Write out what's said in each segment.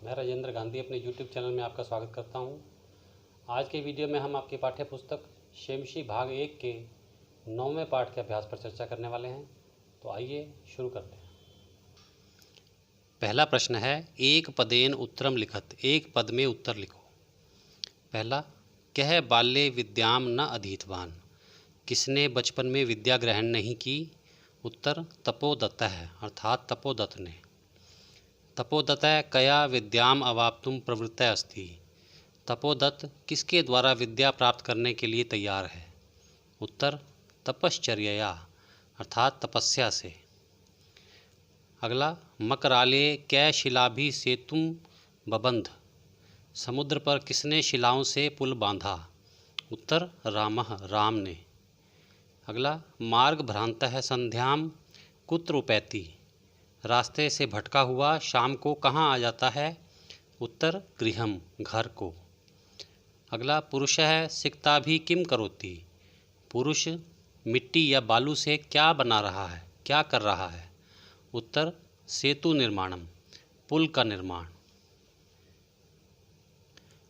मैं राजेंद्र गांधी अपने YouTube channel में आपका स्वागत करता हूं। आज के वीडियो में हम आपकी पाठ्य पुस्तक शेमशी भाग 1 के 9वें पाठ के अभ्यास पर चर्चा करने वाले हैं। तो आइए शुरू करते हैं। पहला प्रश्न है, एक पदेन उत्तरम लिखत, एक पद में उत्तर लिखो। पहला, कह बाल्ये विद्याम न अधीतवान, किसने बचपन में विद्या ग्रहण नहीं की। उत्तर, तपोदत्त है, अर्थात तपोदत्त ने। तपोदत्त कया विद्याम अवाप्तुम प्रवृत्त अस्ति, तपोदत्त किसके द्वारा विद्या प्राप्त करने के लिए तैयार है। उत्तर, तपश्चर्यया, अर्थात तपस्या से। अगला, मकराले कै शिलाभि सेतुम बबंध, समुद्र पर किसने शिलाओं से पुल बांधा। उत्तर, रामः, राम ने। अगला, मार्ग भ्रांतः संध्याम कुत्र उपैति, रास्ते से भटका हुआ शाम को कहाँ आ जाता है। उत्तर, गृहम, घर को। अगला, पुरुषः सिक्ताभि किम करोति, पुरुष मिट्टी या बालू से क्या बना रहा है, क्या कर रहा है। उत्तर, सेतु निर्माणम, पुल का निर्माण।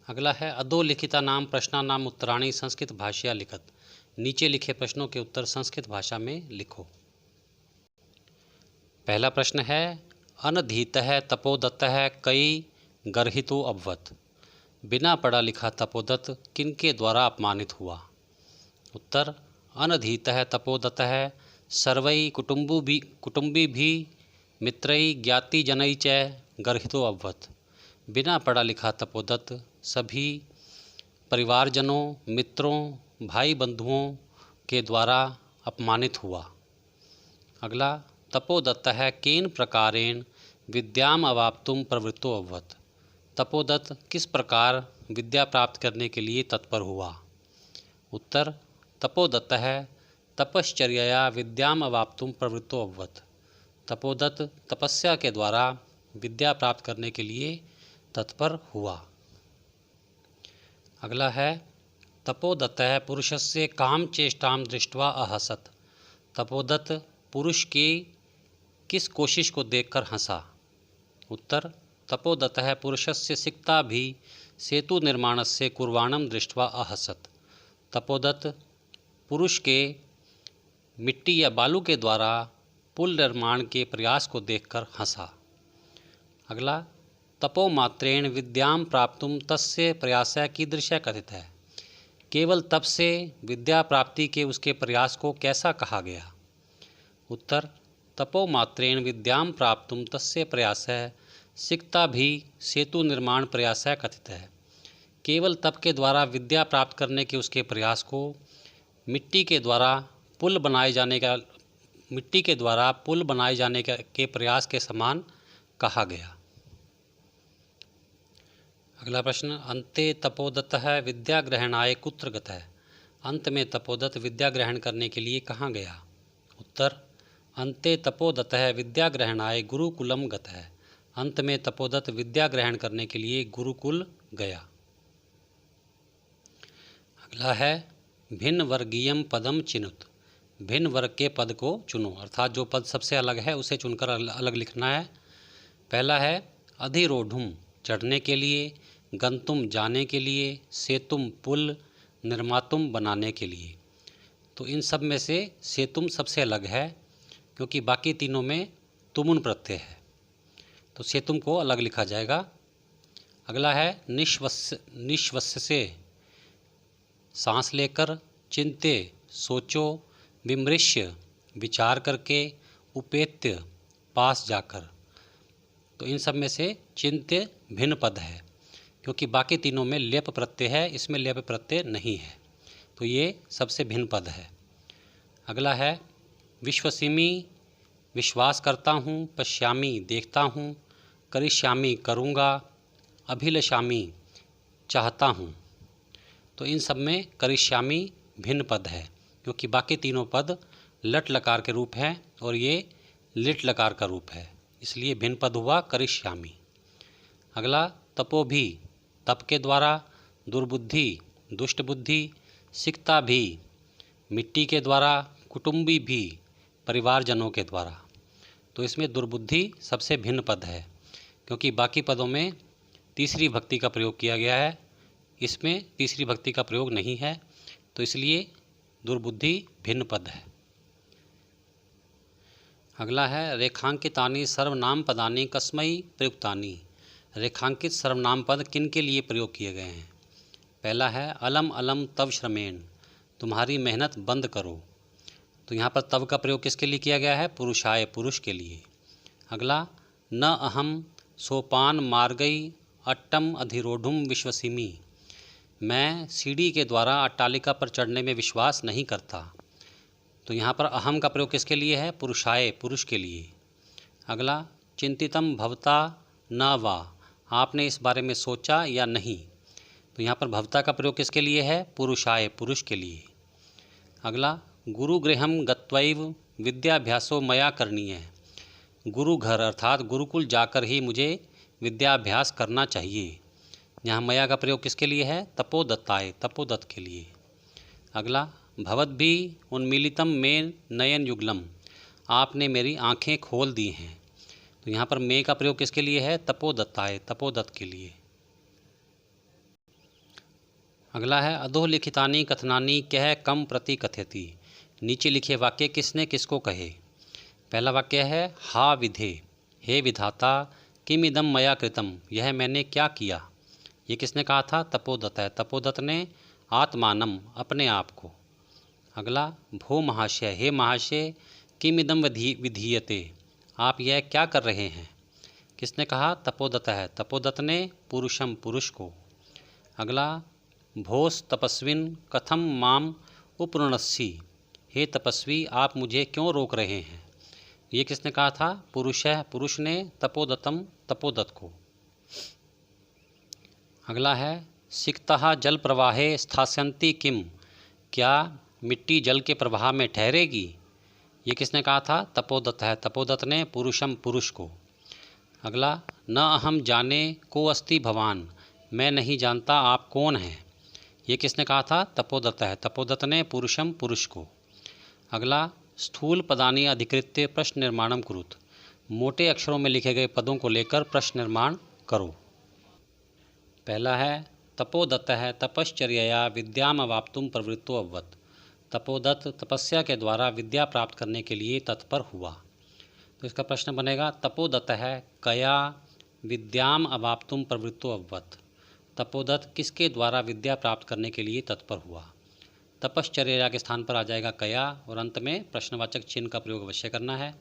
अगला है, अधोलिखिता नाम प्रश्ना नाम उत्तराणी संस्कृत भाषया लिखत, नीचे लिखे प्रश्नों के उत्तर संस्कृत भाषा में लिखो। पहला प्रश्न है, अनधीतः तपोदत्तः कई गर्हितो अभवत्, बिना पढ़ा लिखा तपोदत्त किनके द्वारा अपमानित हुआ। उत्तर, अनधीतः तपोदत्तः सर्वै कुटुम्बी मित्रैः ज्ञातिजनैः च गर्हितो अभवत्, बिना पढ़ा लिखा तपोदत्त सभी परिवारजनों, मित्रों, भाई बंधुओं के द्वारा अपमानित हुआ। अगला, तपोदत्तः केन प्रकारेण विद्याम अवाप्तुम प्रवृत्तो अभवत्, तपोदत्त किस प्रकार विद्या प्राप्त करने के लिए तत्पर हुआ। उत्तर, तपोदत्तः तपश्चर्यया विद्याम अवाप्तुम प्रवृत्तो अभवत्, तपोदत्त तपस्या के द्वारा विद्या प्राप्त करने के लिए तत्पर हुआ। अगला है, तपोदत्तः पुरुषस्य काम चेष्टां दृष्ट्वा अहसत्, तपोदत्त पुरुष की किस कोशिश को देखकर हंसा। उत्तर, तपोदत्तः पुरुषस्य सिक्ताभि सेतु निर्माणस्य कुर्वाणं दृष्ट्वा अहसत्, तपोदत्त पुरुष के मिट्टी या बालू के द्वारा पुल निर्माण के प्रयास को देखकर हंसा। अगला, तपोमात्रेण विद्यां प्राप्तुम तस्य प्रयासः कीदृशः कथितः, केवल तप से विद्या प्राप्ति के उसके प्रयास को कैसा कहा गया। उत्तर, तपोमात्रेण विद्यां प्राप्तुम तस्य प्रयासः सिक्ताभि सेतु निर्माण प्रयासः कथितः, केवल तप के द्वारा विद्या प्राप्त करने के उसके प्रयास को मिट्टी के द्वारा पुल बनाए जाने के प्रयास के समान कहा गया। अगला प्रश्न, अन्ते तपोदत्तः विद्या ग्रहणाय कुत्र गतः, अंत में तपोदत्त विद्या ग्रहण करने के लिए कहाँ गया। उत्तर, अन्ते तपोदत्तः विद्या ग्रहणाय गुरुकुलम गतः, अंत में तपोदत्त विद्या ग्रहण करने के लिए गुरुकुल गया। अगला है, भिन्न वर्गीयम पदम चिनुत, भिन्न वर्ग के पद को चुनो, अर्थात जो पद सबसे अलग है उसे चुनकर अलग लिखना है। पहला है, अधिरोढ़ुम चढ़ने के लिए, गंतुम जाने के लिए, सेतुम पुल, निर्मातुम बनाने के लिए। तो इन सब में से सेतुम सबसे अलग है क्योंकि बाकी तीनों में तुमुन प्रत्यय है, तो सेतुम को अलग लिखा जाएगा। अगला है, निश्वस्य से सांस लेकर, चिंत्य सोचो, विमृश्य विचार करके, उपेत्य पास जाकर। तो इन सब में से चिंत्य भिन्न पद है क्योंकि बाकी तीनों में लेप प्रत्यय है, इसमें लेप प्रत्यय नहीं है, तो ये सबसे भिन्न पद है। अगला है, विश्वसिमि विश्वास करता हूँ, पश्यामि देखता हूँ, करिष्यामि करूँगा, अभिलषामि चाहता हूँ। तो इन सब में करिष्यामि भिन्न पद है क्योंकि बाकी तीनों पद लट लकार के रूप हैं और ये लिट लकार का रूप है, इसलिए भिन्न पद हुआ करिष्यामि। अगला, तपोभी तप के द्वारा, दुर्बुद्धि दुष्ट बुद्धि, सिक्ता भी मिट्टी के द्वारा, कुटुंबी भी परिवारजनों के द्वारा। तो इसमें दुर्बुद्धि सबसे भिन्न पद है क्योंकि बाकी पदों में तीसरी भक्ति का प्रयोग किया गया है, इसमें तीसरी भक्ति का प्रयोग नहीं है, तो इसलिए दुर्बुद्धि भिन्न पद है। अगला है रेखांकितानि सर्वनाम पदानि कस्मै प्रयुक्तानि। रेखांकित सर्वनाम पद किन के लिए प्रयोग किए गए हैं? पहला है अलम अलम तव श्रमेण, तुम्हारी मेहनत बंद करो। तो यहाँ पर तव का प्रयोग किसके लिए किया गया है? पुरुषाय, पुरुष के लिए। अगला न अहम सोपान मार्गई अट्टम अधिरोढ़ुम विश्वसिमि, मैं सीढ़ी के द्वारा अट्टालिका पर चढ़ने में विश्वास नहीं करता। तो यहाँ पर अहम का प्रयोग किसके लिए है? पुरुषाय, पुरुष के लिए। अगला चिंतितम भवता न वा, आपने इस बारे में सोचा या नहीं। तो यहाँ पर भवता का प्रयोग किसके लिए है? पुरुषाय, पुरुष के लिए। अगला गुरुगृहम गत्वैव विद्याभ्यासो मया करणीय, गुरु घर अर्थात गुरुकुल जाकर ही मुझे विद्याभ्यास करना चाहिए। यहाँ मया का प्रयोग किसके लिए है? तपोदत्ताय, तपोदत्त के लिए। अगला भवद्भि उन्मीलितम में नयन युगलम, आपने मेरी आँखें खोल दी हैं। तो यहाँ पर मे का प्रयोग किसके लिए है? तपोदत्ताय, तपोदत्त के लिए। अगला है अधोलिखितानि कथनानि कह कम प्रति कथयति, नीचे लिखे वाक्य किसने किसको कहे? पहला वाक्य है हा विधे, हे विधाता किम इदम मया कृतम, यह मैंने क्या किया। ये किसने कहा था? तपोदत्त है, तपोदत्त ने आत्मानम, अपने आप को। अगला भो महाशय, हे महाशय किम इदम विधीयते, आप यह क्या कर रहे हैं। किसने कहा? तपोदत्त है, तपोदत्त ने पुरुषम, पुरुष को। अगला भोस तपस्विन कथम माम उपृणस्सी, हे तपस्वी आप मुझे क्यों रोक रहे हैं। ये किसने कहा था? पुरुष है, पुरुष ने तपोदत्तम, तपोदत्त को। अगला है सिक्तः जल प्रवाहे स्थास्यन्ति किम, क्या मिट्टी जल के प्रवाह में ठहरेगी। ये किसने कहा था? तपोदत्त है, तपोदत्त ने पुरुषम, पुरुष को। अगला न अहम जाने को अस्ति भवान, मैं नहीं जानता आप कौन हैं। ये किसने कहा था? तपोदत्त है, तपोदत्त ने पुरुषम, पुरुष को। अगला स्थूल पदानि अधिकृत्य प्रश्न निर्माणम कुरुत, मोटे अक्षरों में लिखे गए पदों को लेकर प्रश्न निर्माण करो। पहला है तपोदत्त है तपश्चर्यया विद्याम अवाप्तुम प्रवृत्तो अभवत, तपोदत्त तपस्या के द्वारा विद्या प्राप्त करने के लिए तत्पर हुआ। तो इसका प्रश्न बनेगा तपोदत्त है कया विद्याम अवाप्तुम प्रवृत्तो अभवत, तपोदत्त किसके द्वारा विद्या प्राप्त करने के लिए तत्पर हुआ। तपश्चर्या के स्थान पर आ जाएगा कया और अंत में प्रश्नवाचक चिन्ह का प्रयोग अवश्य करना है।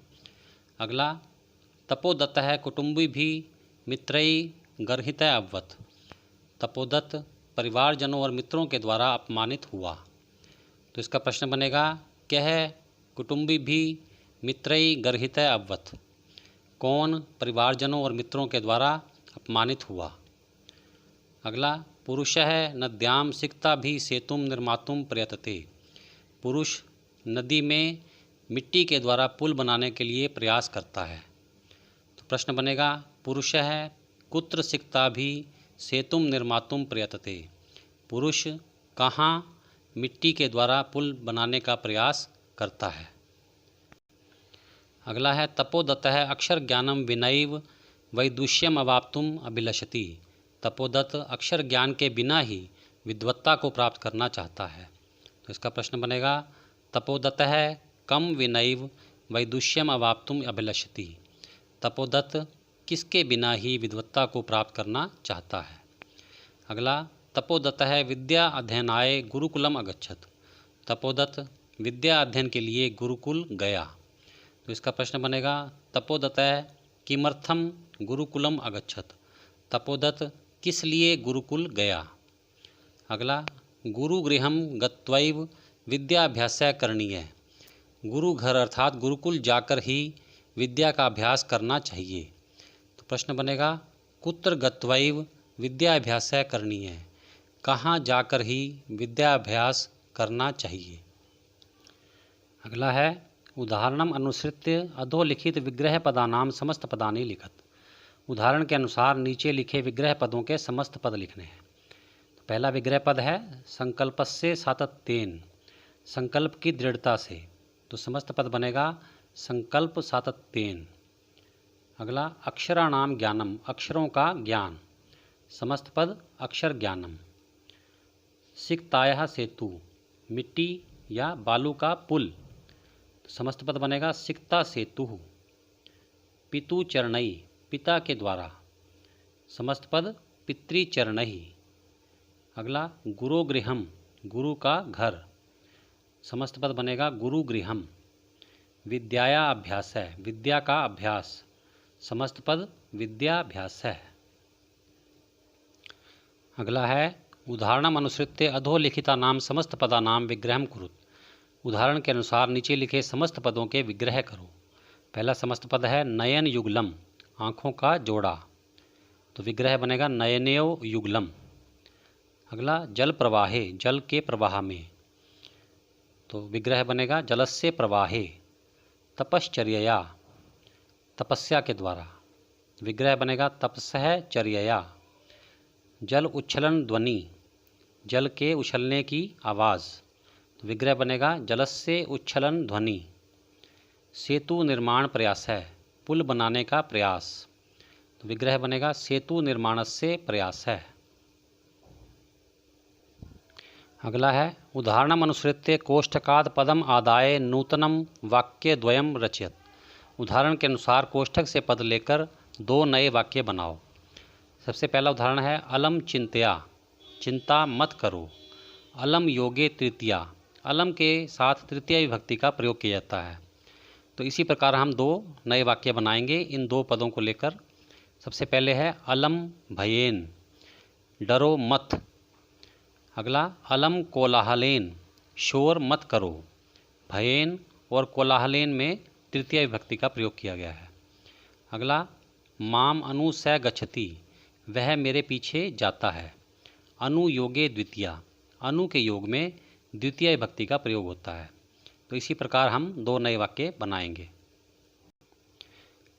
अगला तपोदत्त है कुटुंबी भी मित्रई गर्हित अभवत, तपोदत्त परिवारजनों और मित्रों के द्वारा अपमानित हुआ। तो इसका प्रश्न बनेगा कह कुटुंबी भी मित्रई गर्हित अभवत, कौन परिवारजनों और मित्रों के द्वारा अपमानित हुआ। अगला पुरुष है नद्याम सिक्ता भी सेतुम निर्मातुम प्रयतते, पुरुष नदी में मिट्टी के द्वारा पुल बनाने के लिए प्रयास करता है। तो प्रश्न बनेगा पुरुष है कुत्र सिक्ता भी सेतुम निर्मातुम प्रयतते, पुरुष कहाँ मिट्टी के द्वारा पुल बनाने का प्रयास करता है। अगला है तपोदत्त है अक्षर ज्ञानम विनैव वैदुष्यम अवाप्तुम अभिलषति, तपोदत्त अक्षर ज्ञान के बिना ही विद्वत्ता को प्राप्त करना चाहता है। तो इसका प्रश्न बनेगा तपोदत्त है कम विनैव वैदुष्यम अवाप्तुम अभिलषति, तपोदत्त किसके बिना ही विद्वत्ता को प्राप्त करना चाहता है। अगला तपोदत्त है विद्या अध्ययनाय गुरुकुलम अगच्छत, तपोदत्त विद्या अध्ययन के लिए गुरुकुल गया। तो इसका प्रश्न बनेगा तपोदत्त है किमर्थम गुरुकुलम अगच्छत, तपोदत्त किस लिए गुरुकुल गया। अगला गुरुगृहम गत्वैव विद्याभ्यासः करणीय, गुरु घर अर्थात गुरुकुल जाकर ही विद्या का अभ्यास करना चाहिए। तो प्रश्न बनेगा कुत्र गत्वैव विद्याभ्यासः करणीय, कहाँ जाकर ही विद्याभ्यास करना चाहिए। अगला है उदाहरणम अनुसृत्य अधोलिखित विग्रह पदानाम समस्त पदानि लिखत, उदाहरण के अनुसार नीचे लिखे विग्रह पदों के समस्त पद लिखने हैं। तो पहला विग्रह पद है संकल्पस्य सातत्येन, संकल्प की दृढ़ता से। तो समस्त पद बनेगा संकल्प सातत्येन। अगला अक्षराणाम ज्ञानम, अक्षरों का ज्ञान, समस्त पद अक्षर ज्ञानम। सिकतायः सेतु, मिट्टी या बालू का पुल, समस्त पद बनेगा सिकता सेतु। पितु चरणई, पिता के द्वारा, समस्त पद पितृचरणई। अगला गुरुगृहम, गुरु का घर, समस्त पद बनेगा गुरुगृहम। विद्याया अभ्यास है, विद्या का अभ्यास, समस्त पद विद्याभ्यास है। अगला है उदाहरणम अनुसृत्य अधोलिखिता नाम समस्त पदा नाम विग्रहम कुरुत। उदाहरण के अनुसार नीचे लिखे समस्त पदों के विग्रह करो। पहला समस्त पद है नयन युगलम, आँखों का जोड़ा, तो विग्रह बनेगा नयनेव युगलम। अगला जल प्रवाहे, जल के प्रवाह में, तो विग्रह बनेगा जलस्य प्रवाहे। तपश्चर्यया, तपस्या के द्वारा, विग्रह बनेगा तपस्या चर्यया। जल उच्छलन ध्वनि, जल के उछलने की आवाज़, तो विग्रह बनेगा जलस्य उच्छलन ध्वनि। सेतु निर्माण प्रयास है, पुल बनाने का प्रयास, तो विग्रह बनेगा सेतु निर्माणस्य प्रयास है। अगला है उदाहरणम अनुसृत्य कोष्ठकाद पदम आदाय नूतनम वाक्य द्वयम रचयत। उदाहरण के अनुसार कोष्ठक से पद लेकर दो नए वाक्य बनाओ। सबसे पहला उदाहरण है अलम चिंतया, चिंता मत करो। अलम योगे तृतीया, अलम के साथ तृतीय विभक्ति का प्रयोग किया जाता है। तो इसी प्रकार हम दो नए वाक्य बनाएंगे इन दो पदों को लेकर। सबसे पहले है अलम भयेन, डरो मत। अगला अलम कोलाहलेन, शोर मत करो। भयेन और कोलाहलेन में तृतीय विभक्ति का प्रयोग किया गया है। अगला माम अनु स गच्छति, वह मेरे पीछे जाता है। अनु योगे द्वितीया, अनु के योग में द्वितीय विभक्ति का प्रयोग होता है। तो इसी प्रकार हम दो नए वाक्य बनाएंगे।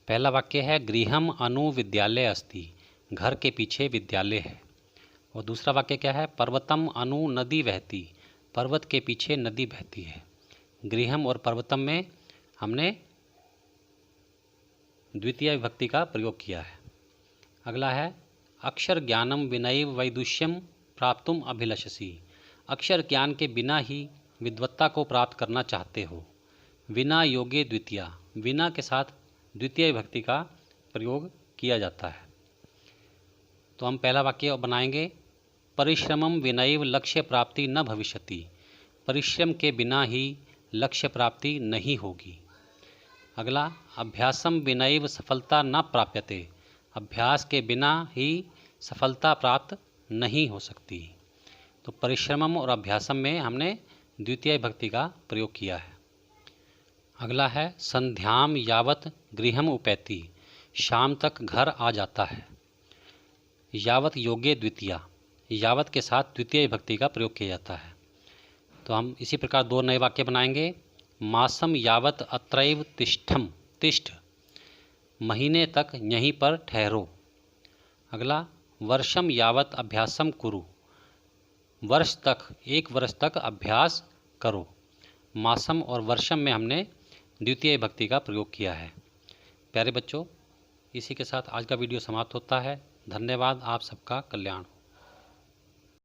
पहला वाक्य है गृहम अनु विद्यालय अस्ति, घर के पीछे विद्यालय है। और दूसरा वाक्य क्या है पर्वतम अनु नदी बहती, पर्वत के पीछे नदी बहती है। गृहम और पर्वतम में हमने द्वितीय विभक्ति का प्रयोग किया है। अगला है अक्षर ज्ञानम विनैव वैदुष्यम प्राप्तुम अभिलषसि, अक्षर ज्ञान के बिना ही विद्वत्ता को प्राप्त करना चाहते हो। विना योगे द्वितीया, विना के साथ द्वितीय विभक्ति का प्रयोग किया जाता है। तो हम पहला वाक्य बनाएंगे परिश्रमम विनैव लक्ष्य प्राप्ति न भविष्यति, परिश्रम के बिना ही लक्ष्य प्राप्ति नहीं होगी। अगला अभ्यासम विनैव सफलता न प्राप्यते, अभ्यास के बिना ही सफलता प्राप्त नहीं हो सकती। तो परिश्रमम और अभ्यासम में हमने द्वितीय विभक्ति का प्रयोग किया है। अगला है संध्याम यावत गृहम उपैति, शाम तक घर आ जाता है। यावत योगे द्वितीया, यावत के साथ द्वितीय विभक्ति का प्रयोग किया जाता है। तो हम इसी प्रकार दो नए वाक्य बनाएंगे। मासम यावत अत्रैव तिष्ठम, तिष्ठ, महीने तक यहीं पर ठहरो। अगला वर्षम यावत अभ्यासम कुरु, वर्ष तक, एक वर्ष तक अभ्यास करो। मासम और वर्षम में हमने द्वितीय विभक्ति का प्रयोग किया है। प्यारे बच्चों, इसी के साथ आज का वीडियो समाप्त होता है। धन्यवाद। आप सबका कल्याण हो।